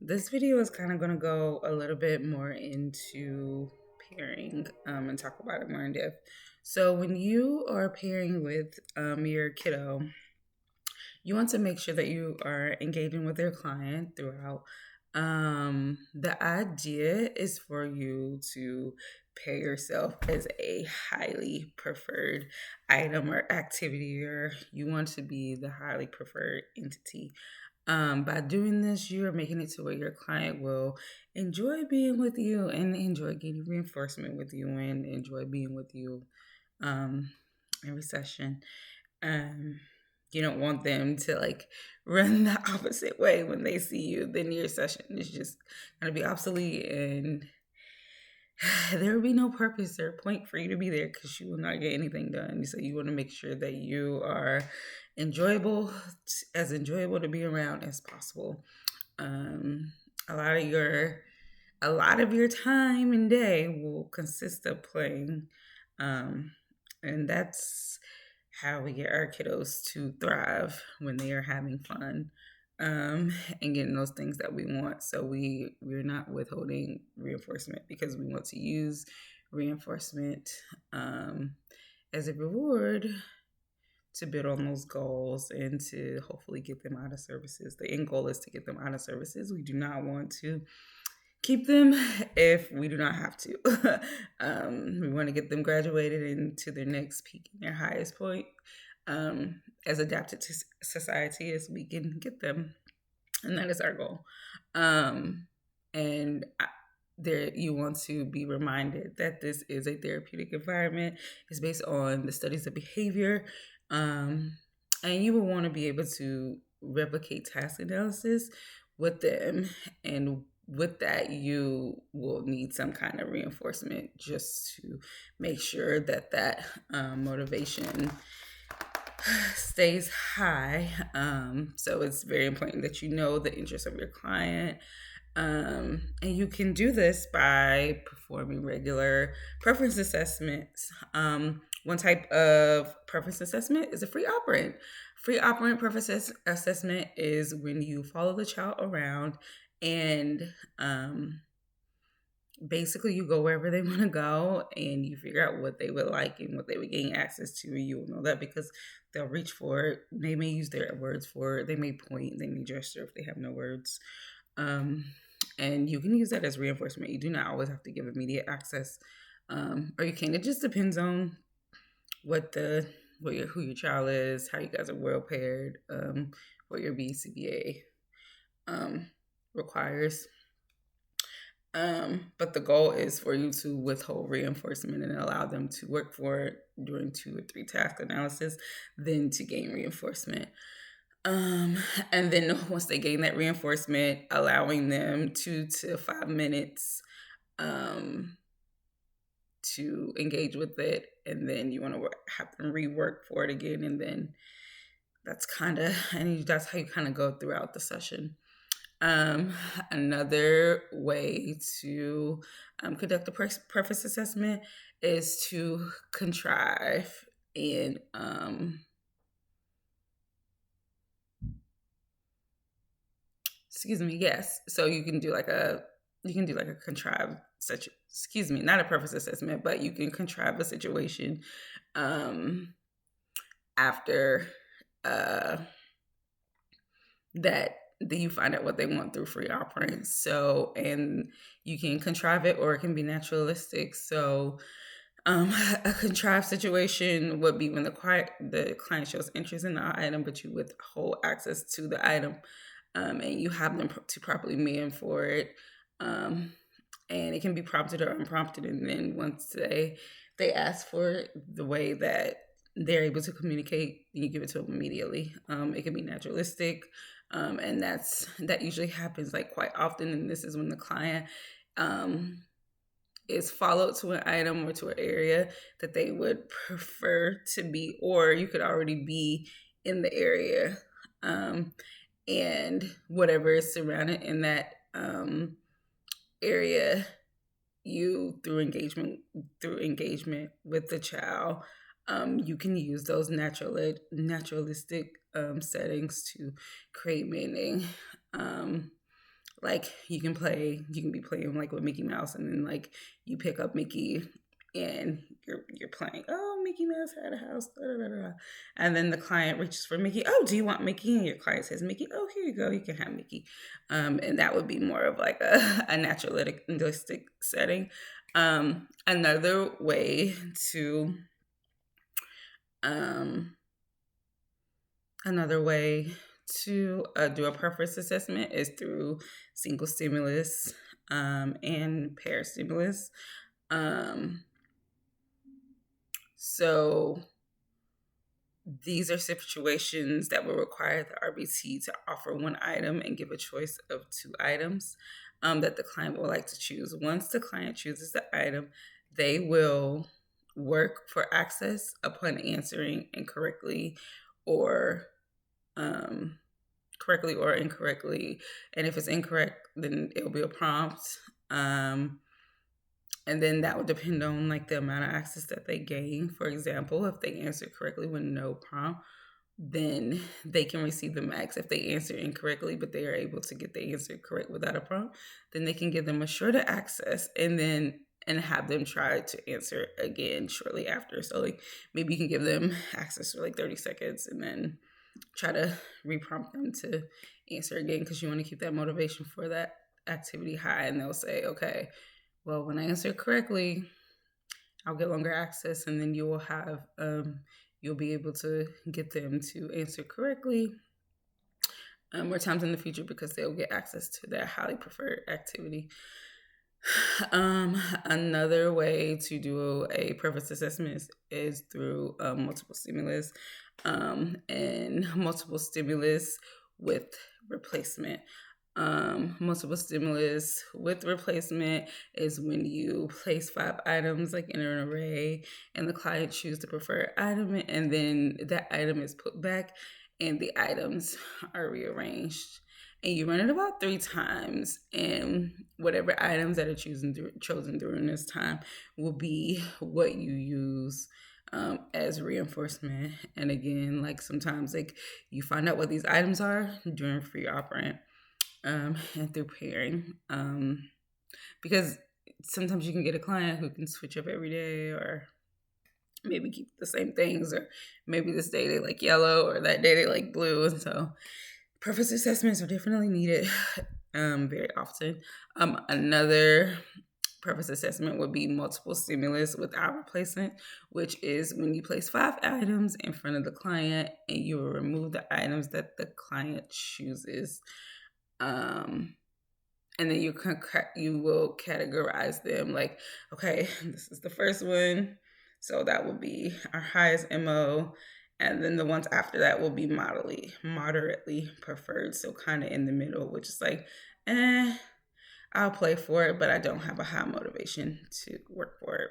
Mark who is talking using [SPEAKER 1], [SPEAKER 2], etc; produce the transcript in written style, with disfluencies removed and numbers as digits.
[SPEAKER 1] This video is kind of going to go a little bit more into pairing and talk about it more in depth. So, when you are pairing with your kiddo, you want to make sure that you are engaging with your client throughout. The idea is for you to pair yourself as a highly preferred item or activity, or you want to be the highly preferred entity. By doing this, you are making it to where your client will enjoy being with you and enjoy getting reinforcement with you and enjoy being with you um, every session. Um, you don't want them to like run the opposite way when they see you. Then your session is just going to be obsolete and there will be no purpose or point for you to be there because you will not get anything done. So you want to make sure that you are enjoyable, as enjoyable to be around as possible. Um, a lot of your a lot of your time and day will consist of playing, um, and that's how we get our kiddos to thrive when they are having fun and getting those things that we want. So we're not withholding reinforcement because we want to use reinforcement um, as a reward to build on those goals and to hopefully get them out of services. The end goal is to get them out of services. We do not want to keep them if we do not have to. We want to get them graduated into their next peak, their highest point, as adapted to society as we can get them, and that is our goal. Um, and there, you want to be reminded that this is a therapeutic environment. It's based on the studies of behavior, um, and you will want to be able to replicate task analysis with them and with that you will need some kind of reinforcement just to make sure that motivation stays high. So it's very important that you know the interests of your client. And you can do this by performing regular preference assessments. One type of preference assessment is a free operant. Free operant preference assessment is when you follow the child around and basically you go wherever they want to go and you figure out what they would like and what they would gain access to. You will know that because they'll reach for it. They may use their words for it. They may point, they may gesture if they have no words. Um, and you can use that as reinforcement. You do not always have to give immediate access, or you can. It just depends on what the who your child is, how you guys are well paired, what your BCBA requires. But the goal is for you to withhold reinforcement and allow them to work for it during 2 or 3 task analysis, then to gain reinforcement. Um, and then once they gain that reinforcement, allowing them 2 to 5 minutes to engage with it, and then you want to have them rework for it again, and then that's how you kind of go throughout the session. Um, Another way to conduct a preference assessment is to contrive and excuse me, yes. So you can do like a contrived such excuse me, not a preference assessment, but you can contrive a situation um after uh that you find out what they want through free offerings. So, and you can contrive it or it can be naturalistic. So, a contrived situation would be when the client shows interest in the item, but you withhold access to the item, and you have them to properly man for it. And it can be prompted or unprompted. And then once they ask for it, the way that they're able to communicate, you give it to them immediately. It can be naturalistic, and that usually happens like quite often. And this is when the client is followed to an item or to an area that they would prefer to be, or you could already be in the area, and whatever is surrounded in that area, you through engagement with the child, you can use those naturalistic settings to create meaning. like you can be playing like with Mickey Mouse, and then like you pick up Mickey and you're playing, oh, Mickey Mouse had a house, da, da, da, da. And then the client reaches for Mickey. Oh, do you want Mickey? And your client says Mickey. Oh, here you go, you can have Mickey. And that would be more of like a naturalistic setting. Another way to um another way to do a preference assessment is through single stimulus and pair stimulus. So these are situations that will require the RBT to offer one item and give a choice of two items that the client would like to choose. Once the client chooses the item, they will work for access upon answering incorrectly or correctly or incorrectly. And if it's incorrect, then it'll be a prompt. And then that would depend on like the amount of access that they gain. For example, if they answer correctly with no prompt, then they can receive the max. If they answer incorrectly, but they are able to get the answer correct without a prompt, then they can give them a shorter access and have them try to answer again shortly after. So like maybe you can give them access for like 30 seconds and then try to reprompt them to answer again, because you want to keep that motivation for that activity high. And they'll say, okay, well, when I answer correctly, I'll get longer access, and then you will have you'll be able to get them to answer correctly more times in the future, because they'll get access to that highly preferred activity. Another way to do a preference assessment is through multiple stimulus and multiple stimulus with replacement. Multiple stimulus with replacement is when you place 5 items like in an array, and the client chooses the preferred item, and then that item is put back and the items are rearranged. And you run it about 3 times, and whatever items that are chosen during this time will be what you use as reinforcement. And again, like sometimes like you find out what these items are during free operant and through pairing, because sometimes you can get a client who can switch up every day, or maybe keep the same things, or maybe this day they like yellow or that day they like blue. And so preference assessments are definitely needed very often. Another preference assessment would be multiple stimulus without replacement, which is when you place 5 items in front of the client and you will remove the items that the client chooses. And then you will categorize them like, okay, this is the first one, so that will be our highest MO, and then the ones after that will be moderately preferred, so kind of in the middle, which is like, I'll play for it, but I don't have a high motivation to work for it.